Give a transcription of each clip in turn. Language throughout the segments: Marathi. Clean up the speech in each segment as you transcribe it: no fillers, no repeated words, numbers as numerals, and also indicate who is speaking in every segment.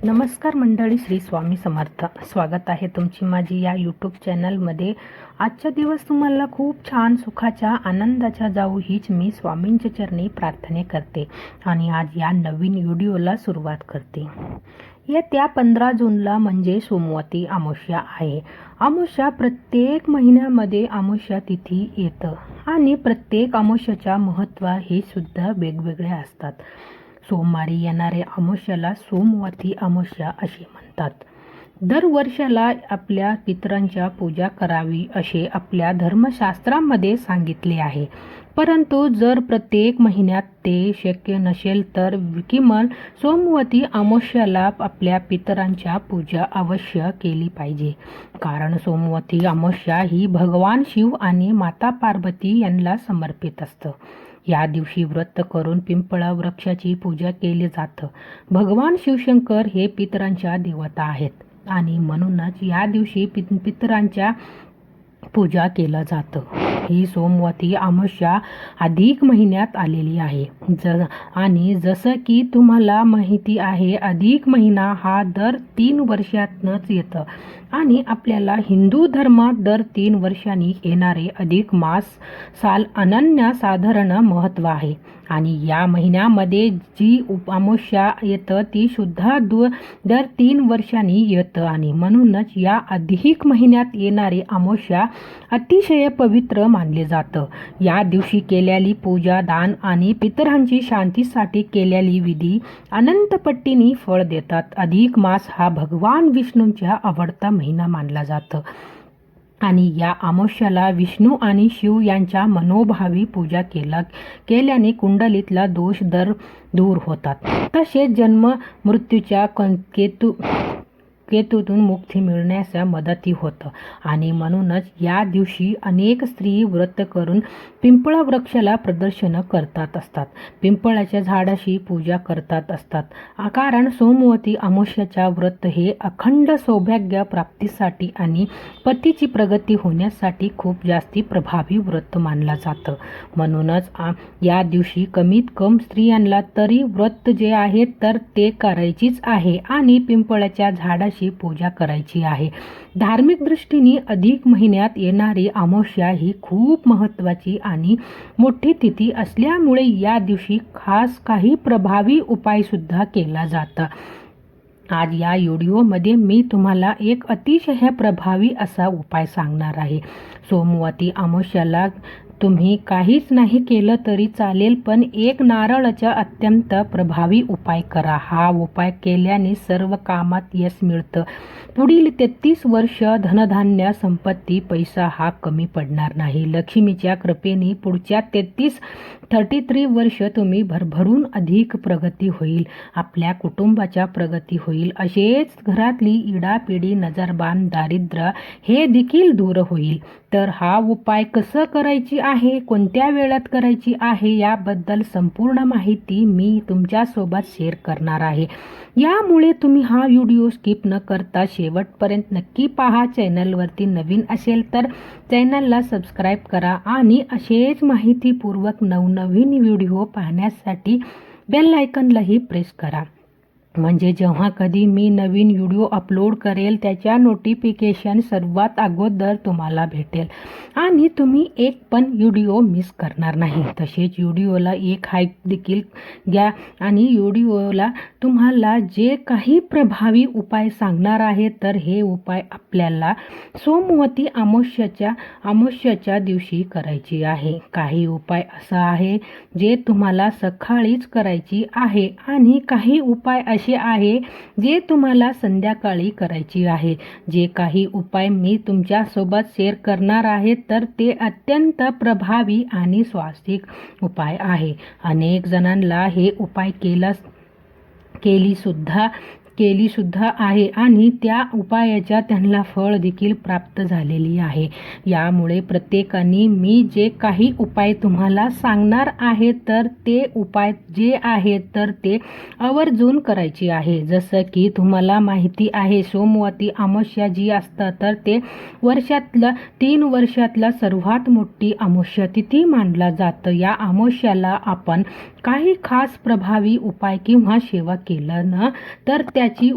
Speaker 1: नमस्कार मंडळी, श्री स्वामी समर्थ. स्वागत आहे तुमची माझी या यूट्यूब चॅनलमध्ये. आजचा दिवस तुम्हाला खूप छान सुखाच्या आनंदाच्या जाऊ हीच मी स्वामींच्या चरणी प्रार्थना करते आणि आज या नवीन व्हिडिओला सुरुवात करते. येत्या 15 जूनला म्हणजे सोमवती अमावस्या आहे. अमावस्या प्रत्येक महिन्यामध्ये अमावस्या तिथी येतं आणि प्रत्येक अमावस्याच्या महत्त्व हे सुद्धा वेगवेगळे असतात. सोमवारी येणाऱ्या अमावस्याला सोमवती अमावस्या असे म्हणतात. दरवर्षाला आपल्या पितरांच्या पूजा करावी असे आपल्या धर्मशास्त्रामध्ये सांगितले आहे. परंतु जर प्रत्येक महिन्यात ते शक्य नसेल तर किमान सोमवती अमावस्याला आपल्या पितरांच्या पूजा अवश्य केली पाहिजे. कारण सोमवती अमावस्या ही भगवान शिव आणि माता पार्वती यांना समर्पित असतं. या दिवशी व्रत करून पिंपळा वृक्षाची पूजा केली जातं. भगवान शिवशंकर हे पितरांच्या देवता आहेत आणि म्हणूनच या दिवशी पितरांच्या पूजा केलं जातं. ही सोमवती अमावस्या अधिक महिन्यात आलेली आहे. आणि जसं की तुम्हाला माहिती आहे, अधिक महिना हा दर 3 वर्षातनंच येतं आणि आपल्याला हिंदू धर्मात दर 3 वर्षांनी येणारे अधिक मास साल अनन्यसाधारण महत्त्व आहे. आणि या महिन्यामध्ये जी अमावस्या येतं ती सुद्धा दर 3 वर्षांनी येतं आणि म्हणूनच या अधिक महिन्यात येणारी अमावस्या अतिशय पवित्र मानले जातं. या दिवशी केलेली पूजा, दान आणि पितरांची शांतीसाठी केलेली विधी अनंत पटीने फळ देतात. अधिक मास हा भगवान विष्णूंचा आवडता महिना मानला जातो आणि या अमावस्याला विष्णू आणि शिव यांच्या मनोभावी पूजा केल्याने कुंडलीतला दोष दूर होतात. तसेच जन्म मृत्यूच्या केतूतून मुक्ती मिळण्यास मदती होतं आणि म्हणूनच या दिवशी अनेक स्त्री व्रत करून पिंपळा वृक्षाला प्रदर्शन करतात असतात. पिंपळाच्या झाडाशी पूजा करतात असतात. कारण सोमवती अमावस्याच्या व्रत हे अखंड सौभाग्य प्राप्तीसाठी आणि पतीची प्रगती होण्यासाठी खूप जास्ती प्रभावी व्रत मानलं जातं. म्हणूनच या दिवशी कमीत कम स्त्रियांना तरी व्रत जे आहे तर ते करायचीच आहे आणि पिंपळाच्या झाडाशी पूजा करायची आहे. धार्मिक दृष्टीने अधिक महिन्यात येणारी अमावस्या ही खूप महत्त्वाची आणि मोठी तिथी असल्यामुळे या दिवशी खास काही प्रभावी उपाय सुद्धा केला जातो. आज या व्हिडिओमध्ये मी तुम्हाला एक अतिशय प्रभावी असा उपाय सांगणार आहे. सोमवती अमावस्याला तुम्ही काहीच नाही केलं तरी चालेल, पण एक नारळाचा अत्यंत प्रभावी उपाय करा. हा उपाय केल्याने सर्व कामात यश मिळतं. पुढील 33 वर्ष धनधान्य, संपत्ती, पैसा हा कमी पडणार नाही. लक्ष्मीच्या कृपेने पुढच्या 33 वर्ष तुम्ही भरभरून अधिक प्रगती होईल. आपल्या कुटुंबाच्या प्रगती होईल. असेच घरातली इडापिडी, नजरबाण, दारिद्र्य हे देखील दूर होईल. तर हा उपाय कसं करायची आहे, कोणत्या वेळात करायची आहे याबद्दल संपूर्ण माहिती मी तुमच्यासोबत शेअर करणार आहे. यामुळे तुम्ही हा व्हिडिओ स्किप न करता शेवटपर्यंत नक्की पहा. चॅनलवरती नवीन असेल तर चॅनलला सबस्क्राईब करा आणि असेच माहितीपूर्वक नवनवीन व्हिडिओ पाहण्यासाठी बेल आयकॉनलाही प्रेस करा. म्हणजे जेव्हा कधी मी नवीन व्हिडिओ अपलोड करेल त्याच्या नोटिफिकेशन सर्वात अगोदर तुम्हाला भेटेल आणि तुम्ही एक पण व्हिडिओ मिस करणार नाही. तसेच व्हिडिओला एक हाईक देखील घ्या आणि व्हिडिओला तुम्हाला जे काही प्रभावी उपाय सांगणार आहे तर हे उपाय आपल्याला सोमवती अमावस्याच्या दिवशी करायची आहे. काही उपाय असा आहे जे तुम्हाला सकाळीच करायची आहे आणि काही उपाय असे आहे जे तुम्हाला संध्याकाळी करायची आहे. जे काही उपाय मी तुमच्यासोबत शेअर करणार आहे तर ते अत्यंत प्रभावी आणि स्वास्तिक उपाय आहे. अनेक जणांना हे उपाय केली सुद्धा आहे आणि त्या उपायाच्या त्यांना फळ देखील प्राप्त झालेली आहे. यामुळे प्रत्येकाने मी जे काही उपाय तुम्हाला सांगणार आहे तर ते उपाय जे आहे तर ते आवर्जून करायची आहे. जसं की तुम्हाला माहिती आहे, सोमवती अमावस्या जी असतं तर ते 3 वर्षातला सर्वात मोठी अमावस्या तिथी मानला जातं. या अमावस्याला आपण काही खास प्रभावी उपाय किंवा सेवा केलं ना तर त्याची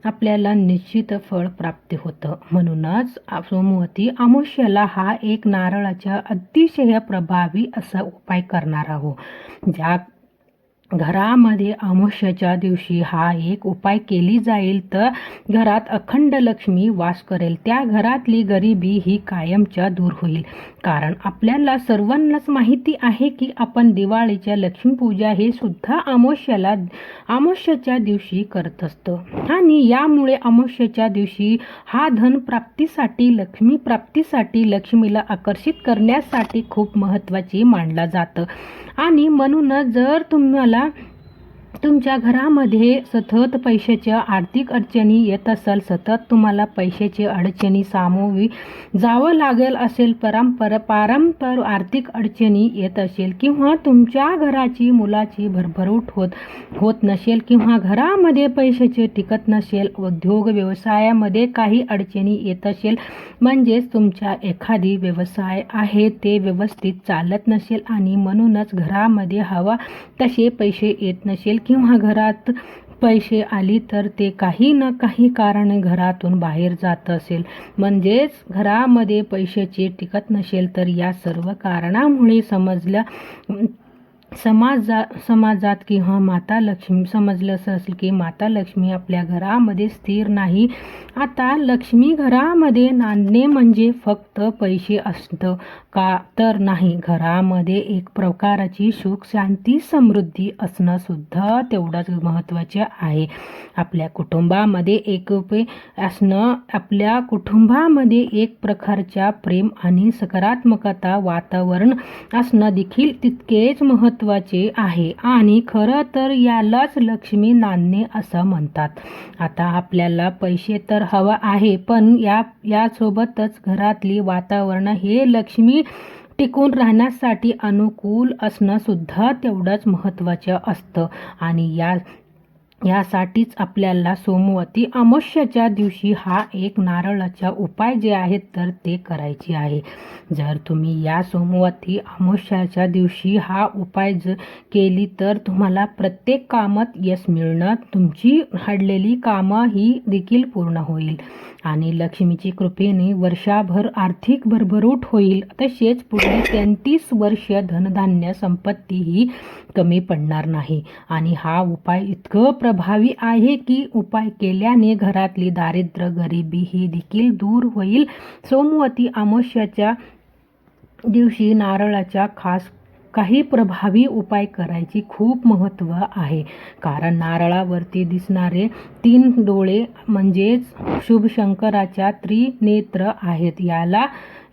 Speaker 1: आपल्याला निश्चित फळ प्राप्ती होतं. म्हणूनच सोमवती अमावस्येला हा एक नारळाच्या अतिशय प्रभावी असा उपाय करणार आहोत. ज्या घरामध्ये अमावस्येच्या दिवशी हा एक उपाय केली जाईल तर घरात अखंड लक्ष्मी वास करेल. त्या घरातली गरिबी ही कायमच्या दूर होईल. कारण आपल्याला सर्वांनाच माहिती आहे की आपण दिवाळीच्या लक्ष्मीपूजा हे सुद्धा अमावस्येच्या दिवशी करत असतो आणि यामुळे अमावस्येच्या दिवशी हा धन प्राप्तीसाठी, लक्ष्मी प्राप्तीसाठी, लक्ष्मीला आकर्षित करण्यासाठी खूप महत्त्वाची मानला जातं. आणि म्हणूनच जर तुम्हाला तुमच्या घरामध्ये सतत पैशाच्या आर्थिक अडचणी येत असेल, सतत तुम्हाला पैशाची अडचणी सामोरी जावं लागेल असेल, पारंपर आर्थिक अडचणी येत असेल किंवा तुमच्या घराची मुलाची भरभरूट होत नसेल किंवा घरामध्ये पैशाचे टिकत नसेल, उद्योग व्यवसायामध्ये काही अडचणी येत असेल, म्हणजेच तुमच्या एखादी व्यवसाय आहे ते व्यवस्थित चालत नसेल आणि म्हणूनच घरामध्ये हवा तसे पैसे येत नसेल किंवा घरात पैसे आली तर ते काही ना काही कारणे घरातून बाहेर जात असेल, म्हणजेच घरामध्ये पैशाचे टिकत नसेल, तर या सर्व कारणामुळे समाजात किंवा माता लक्ष्मी समजलं असेल की माता लक्ष्मी आपल्या घरामध्ये स्थिर नाही. आता लक्ष्मी घरामध्ये नांदणे म्हणजे फक्त पैसे असतं का तर नाही, घरामध्ये एक प्रकारची सुख शांती समृद्धी असणं सुद्धा तेवढंच महत्त्वाचे आहे. आपल्या कुटुंबामध्ये एकोपे असणं, आपल्या कुटुंबामध्ये एक प्रकारच्या प्रेम आणि सकारात्मकता वातावरण असणं देखील तितकेच महत्त्वाचे आहे आणि खरं तर यालाच लक्ष्मी नांदणे असं म्हणतात. आता आपल्याला पैसे तर हवा आहे, पण यासोबतच घरातली वातावरण हे लक्ष्मी टिकून राहण्यासाठी अनुकूल असणं सुद्धा तेवढंच महत्त्वाचं असतं आणि यासाठीच आपल्याला सोमवती अमावस्येच्या दिवशी हा एक नारळाचा उपाय जे आहेत तर ते करायचे आहे. जर तुम्ही या सोमवती अमावस्येच्या दिवशी हा उपाय केली तर तुम्हाला प्रत्येक कामात यश मिळणं, तुमची हडलेली कामं ही देखील पूर्ण होईल आणि लक्ष्मीची कृपेने वर्षभर आर्थिक भरभरूट होईल. तसेच पुढील 33 वर्ष धनधान्य संपत्ती ही कमी पडणार नाही आणि हा उपाय इतकं प्रभावी आहे की उपाय केल्याने घरातली दारिद्र्य, गरिबी ही देखील दूर होईल. सोमवती अमावस्येच्या दिवशी नारळाच्या खास काही प्रभावी उपाय करायची खूप महत्त्व आहे. कारण नारळावरती दिसणारे 3 डोळे म्हणजेच शुभ शंकराच्या त्रिनेत्र आहेत.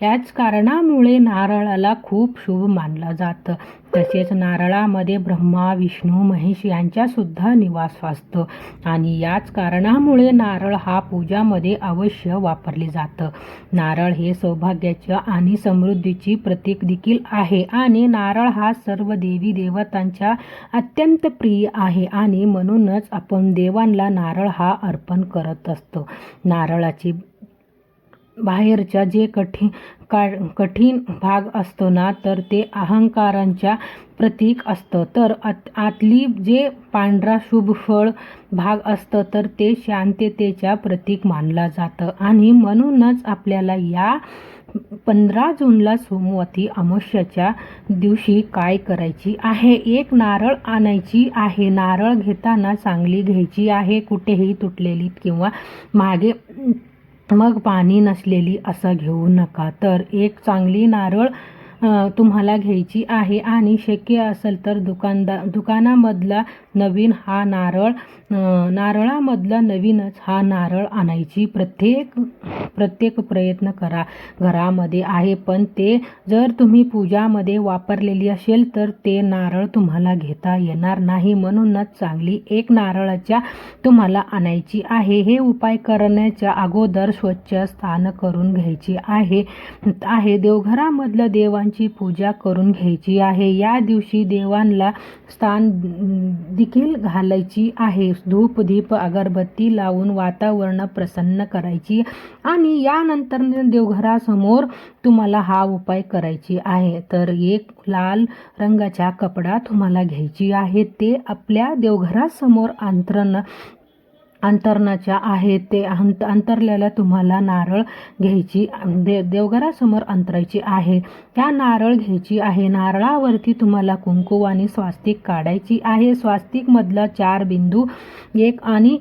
Speaker 1: याच कारणामुळे नारळाला खूप शुभ मानलं जातं. तसेच नारळामध्ये ब्रह्मा, विष्णू, महेश यांचा सुद्धा निवास असतो आणि याच कारणामुळे नारळ हा पूजामध्ये अवश्य वापरले जातं. नारळ हे सौभाग्याच्या आणि समृद्धीची प्रतीक देखील आहे आणि नारळ हा सर्व देवी देवतांचा अत्यंत प्रिय आहे आणि म्हणूनच आपण देवांना नारळ हा अर्पण करत असतो. नारळाची बाहेरच्या जे कठीण भाग असतो ना तर ते अहंकारांच्या प्रतीक असतं, तर आतली जे पांढरा शुभ फळ भाग असतं तर ते शांततेच्या प्रतीक मानलं जातं आणि म्हणूनच आपल्याला या 15 जूनला सोमवती अमावस्येच्या दिवशी काय करायची आहे, एक नारळ आणायची आहे. नारळ घेताना चांगली घ्यायची आहे, कुठेही तुटलेली किंवा मागे मग पाणी नसलेली असं घेऊ नका. तर एक चांगली नारळ तुम्हाला घ्यायची आहे आणि शक्य असेल तर दुकानामधला नवीन हा नारळामधला नवीनच हा नारळ आणायची प्रत्येक प्रयत्न करा. घरामध्ये आहे पण ते जर तुम्ही पूजामध्ये वापरलेली असेल तर ते नारळ तुम्हाला घेता येणार नाही. म्हणूनच चांगली एक नारळाच्या तुम्हाला आणायची आहे. हे उपाय करण्याच्या अगोदर स्वच्छ स्नान करून घ्यायची आहे. देवघरामधल्या देवांची पूजा करून घ्यायची आहे. या दिवशी देवांना स्नान देखील घालायची आहे. धूप दीप अगरबत्ती लावून वातावरण प्रसन्न करायची आणि यानंतर देवघरासमोर तुम्हाला हा उपाय करायची आहे. तर एक लाल रंगाचा कपडा तुम्हाला घ्यायची आहे. ते आपल्या देवघरासमोर अंतरणाच्या आहे ते अंतरलेल्या तुम्हाला नारळ घ्यायची, देवघरासमोर अंतरायची आहे. त्या नारळ घ्यायची आहे. नारळावरती तुम्हाला कुंकू आणि स्वास्तिक काढायची आहे. स्वास्तिक मधला 4 बिंदू एक आणि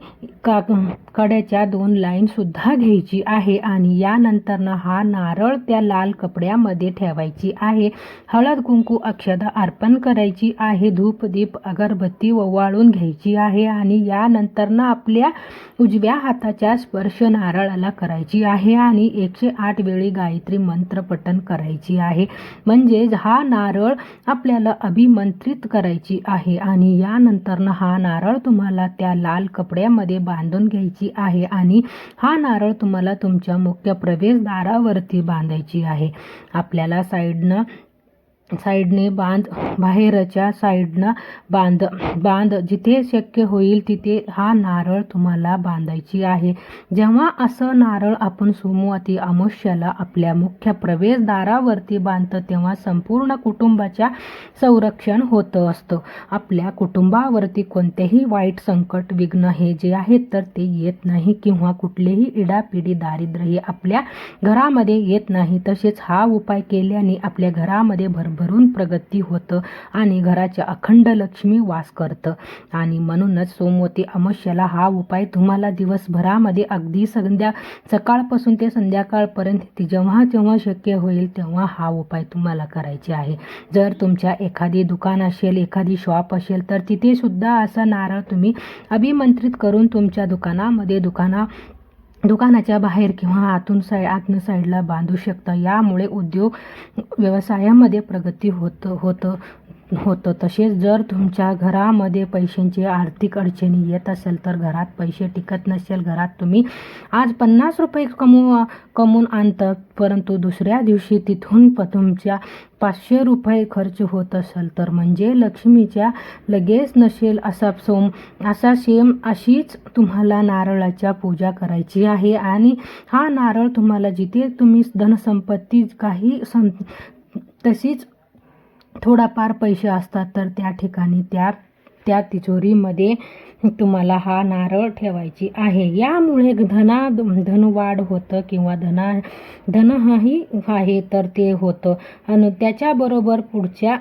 Speaker 1: कड्याच्या 2 लाईन सुद्धा घ्यायची आहे. आणि यानंतर हा नारळ त्या लाल कपड्यामध्ये ठेवायची आहे. हळद कुंकू अक्षदा अर्पण करायची आहे. धूप दीप अगरबत्ती ओवाळून घ्यायची आहे. आणि यानंतर आपल्या उजव्या हाताच्या स्पर्श नारळाला करायची आहे आणि 108 वेळी गायत्री मंत्र पठण करायची आहे. म्हणजे हा नारळ आपल्याला अभिमंत्रित करायची आहे. आणि यानंतर हा नारळ तुम्हाला त्या लाल कपड्यामध्ये बांधून घ्यायची आहे. आणि हा नारळ तुम्हाला तुमच्या मुख्य प्रवेशद्वारावरती बांधायची आहे. आपल्याला साईडने बाहेरच्या साईडनं बांध जिथे शक्य होईल तिथे हा नारळ तुम्हाला बांधायची आहे. जेव्हा असं नारळ आपण सोमवती अमावस्येला आपल्या मुख्य प्रवेशद्वारावरती बांधतो तेव्हा संपूर्ण कुटुंबाच्या संरक्षण होतं असतं. आपल्या कुटुंबावरती कोणतेही वाईट संकट विघ्न हे जे आहेत तर ते येत नाही किंवा कुठलेही इडापिडी दारिद्र्य हे आपल्या घरामध्ये येत नाही. तसेच हा उपाय केल्याने आपल्या घरामध्ये भरून प्रगती होतं आणि घराच्या अखंड लक्ष्मी वास करतं. आणि म्हणूनच सोमवती अमावस्येला हा उपाय तुम्हाला दिवसभरामध्ये अगदी सकाळपासून ते संध्याकाळपर्यंत जेव्हा शक्य होईल तेव्हा हा उपाय तुम्हाला करायचे आहे. जर तुमच्या एखादी दुकान असेल, एखादी शॉप असेल तर तिथे सुद्धा असा नारळ तुम्ही अभिमंत्रित करून तुमच्या दुकानाच्या बाहेर किंवा आतून साईडला बांधू शकता. यामुळे उद्योग व्यवसायामध्ये प्रगती होतं. तसेच जर तुमच्या घरामध्ये पैशांची आर्थिक अडचणी येत असेल तर घरात पैसे टिकत नसेल, घरात तुम्ही आज 50 रुपये कमवून आणता परंतु दुसऱ्या दिवशी तिथून तुमच्या 500 रुपये खर्च होत असेल तर म्हणजे लक्ष्मीच्या लगेच नसेल अशीच तुम्हाला नारळाच्या पूजा करायची आहे. आणि हा नारळ तुम्हाला जिथे तुम्ही धनसंपत्ती काही तशीच थोडाफार पैसे असतात तर त्या ठिकाणी त्या तिजोरीमध्ये तुम्हाला हा नारळ ठेवायची आहे. यामुळे धनवाढ होतं किंवा धनही आहे तर ते होतं. आणि त्याच्याबरोबर पुढच्या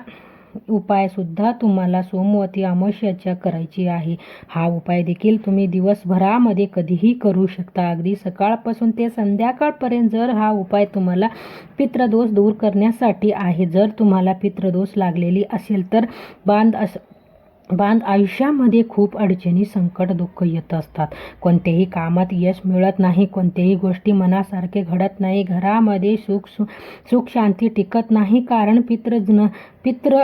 Speaker 1: उपाय सुद्धा तुम्हाला सोमवती अमावस्येच्या करायची आहे. हा उपाय देखील तुम्ही दिवसभरामध्ये कधीही करू शकता, अगदी सकाळपासून ते संध्याकाळपर्यंत. जर हा उपाय तुम्हाला पितृदोष दूर करण्यासाठी आहे. जर तुम्हाला पितृदोष लागलेली असेल तर आयुष्यामध्ये खूप अडचणी, संकट, दुःख येत असतात. कोणत्याही कामात यश मिळत नाही, कोणत्याही गोष्टी मनासारखे घडत नाही, घरामध्ये सुख शांती टिकत नाही. कारण पितृ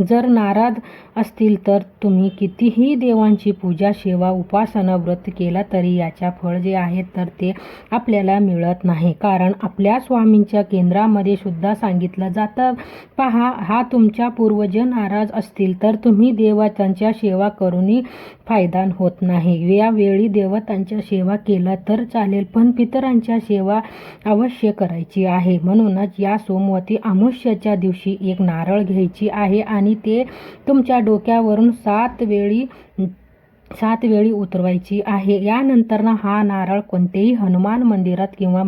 Speaker 1: जर नाराज असतील तर तुम्ही कितीही देवांची पूजा, सेवा, उपासना, व्रत केला तरी याच्या फळ जे आहेत तर ते आपल्याला मिळत नाही. कारण आपल्या स्वामींच्या केंद्रामध्ये सुद्धा सांगितलं जातं, पहा हा तुमच्या पूर्वज नाराज असतील तर तुम्ही देवतांच्या सेवा करूनही फायदा होत नाही. यावेळी देवतांच्या सेवा केला तर चालेल पण पितरांच्या सेवा अवश्य करायची आहे. म्हणूनच या सोमवती अमावस्येच्या दिवशी एक नारळ घ्यायची आहे आणि ते तुमच्या डोक्यावरून 7 वेळी उतरवायची आहे. यानंतर हा नारळ कोणतेही हनुमान मंदिरात किंवा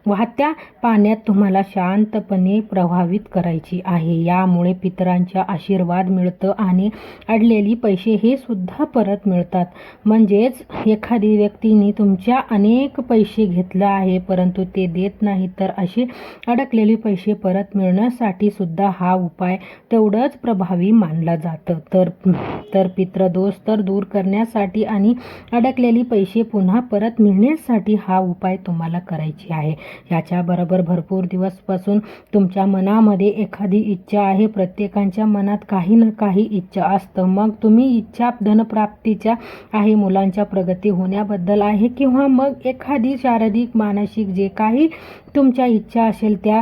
Speaker 1: वाहत्या पाण्यात तुम्हाला शांतपणे प्रवाहित करायची आहे. यामुळे पितरांचा आशीर्वाद मिळतं आणि अडलेली पैसे हे सुद्धा परत मिळतात. म्हणजेच एखादी व्यक्तीने तुमच्या अनेक पैसे घेतले आहे परंतु ते देत नाही तर असे अडकलेले पैसे परत मिळण्यासाठी सुद्धा हा उपाय तेवढंच प्रभावी मानला जातं. तर पितृदोष तर दूर करण्यासाठी आणि अडकलेली पैसे पुन्हा परत मिळण्यासाठी हा उपाय तुम्हाला करायची आहे. याच्याबरोबर भरपूर दिवसपासून तुमच्या मनामध्ये एखादी इच्छा आहे. प्रत्येकाच्या मनात काही ना काही इच्छा असतं. मग तुम्ही इच्छा धनप्राप्तीच्या आहे, मुलांच्या प्रगती होण्याबद्दल आहे किंवा मग एखादी शारीरिक मानसिक जे काही तुमच्या इच्छा असेल त्या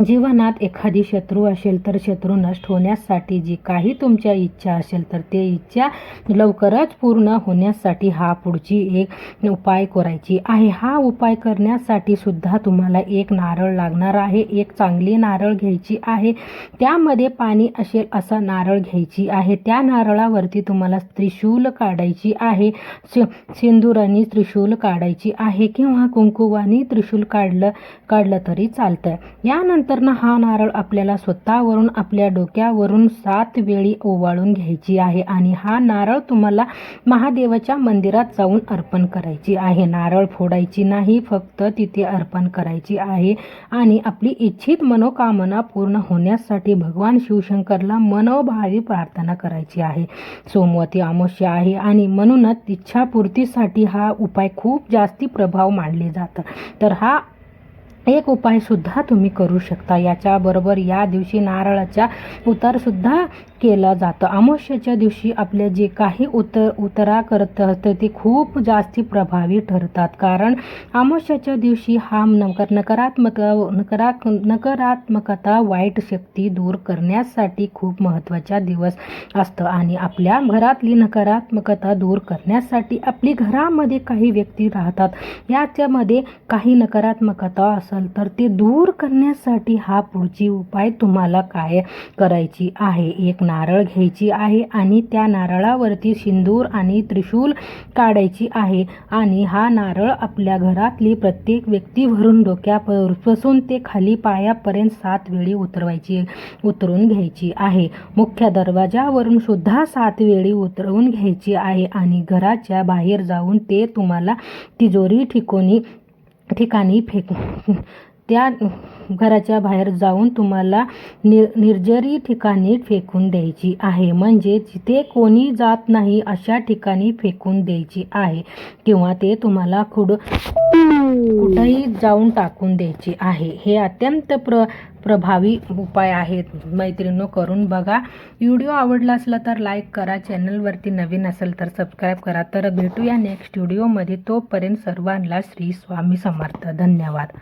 Speaker 1: जीवनात एखादी शत्रू असेल तर शत्रू नष्ट होण्यासाठी जी काही तुमच्या इच्छा असेल तर ते इच्छा लवकरच पूर्ण होण्यासाठी हा पुढची एक उपाय करायची आहे. हा उपाय करण्यासाठी सुद्धा तुम्हाला एक नारळ लागणार आहे. एक चांगली नारळ घ्यायची आहे. त्यामध्ये पाणी असेल असा नारळ घ्यायची आहे. त्या नारळावरती तुम्हाला त्रिशूल काढायची आहे. सिंदुराने त्रिशूल काढायची आहे किंवा कुंकुवाने त्रिशूल काढलं तरी चालतंय. यानंतर हा नारळ आपल्याला स्वतःवरून आपल्या डोक्यावरून 7 वेळी ओवाळून घ्यायची आहे आणि हा नारळ तुम्हाला महादेवाच्या मंदिरात जाऊन अर्पण करायची आहे. नारळ फोडायची नाही, फक्त तिथे अर्पण करायची आहे आणि आपली इच्छित मनोकामना पूर्ण होण्यासाठी भगवान शिवशंकरला मनोभावी प्रार्थना करायची आहे. सोमवती अमावस्या आहे आणि म्हणूनच इच्छापूर्तीसाठी हा उपाय खूप जास्ती प्रभाव मानले जातं. तर हा एक उपाय सुद्धा तुम्ही करू शकता. याच्याबरोबर या दिवशी नारळाचा उतार सुद्धा केला जातं. अमावस्येच्या दिवशी आपले जे काही उतारा करत असतं ते खूप जास्ती प्रभावी ठरतात, कारण अमावस्येच्या दिवशी हा नकारात्मकता वाईट शक्ती दूर करण्यासाठी खूप महत्त्वाचा दिवस असतं आणि आपल्या घरातली नकारात्मकता दूर करण्यासाठी आपली घरामध्ये काही व्यक्ती राहतात, याच्यामध्ये काही नकारात्मकता तर ते दूर करण्यासाठी हा पुढची उपाय तुम्हाला काय करायची आहे. एक नारळ घ्यायची आहे आणि त्या नारळावरती सिंदूर आणि त्रिशूल काढायची आहे आणि हा नारळ आपल्या घरातली प्रत्येक व्यक्तीवरून डोक्यापासून ते खाली पायापर्यंत 7 वेळी उतरवून घ्यायची आहे. मुख्य दरवाजावरून सुद्धा 7 वेळी उतरवून घ्यायची आहे आणि घराच्या बाहेर जाऊन ते तुम्हाला तिजोरी ठिकाणी त्या घराच्या बाहेर जाऊन तुम्हाला निर्जरी ठिकाणी फेकून द्यायची आहे. म्हणजे जिथे कोणी जात नाही अशा ठिकाणी फेकून द्यायची आहे किंवा ते तुम्हाला कुठंही जाऊन टाकून द्यायची आहे. हे अत्यंत प्रभावी उपाय आहेत. मैत्रिणींनो, करून बघा. व्हिडिओ आवडला असला तर लाईक करा. चॅनलवरती नवीन असेल तर सबस्क्राईब करा. तर भेटूया नेक्स्ट व्हिडिओमध्ये. तोपर्यंत सर्वांना श्री स्वामी समर्थ. धन्यवाद.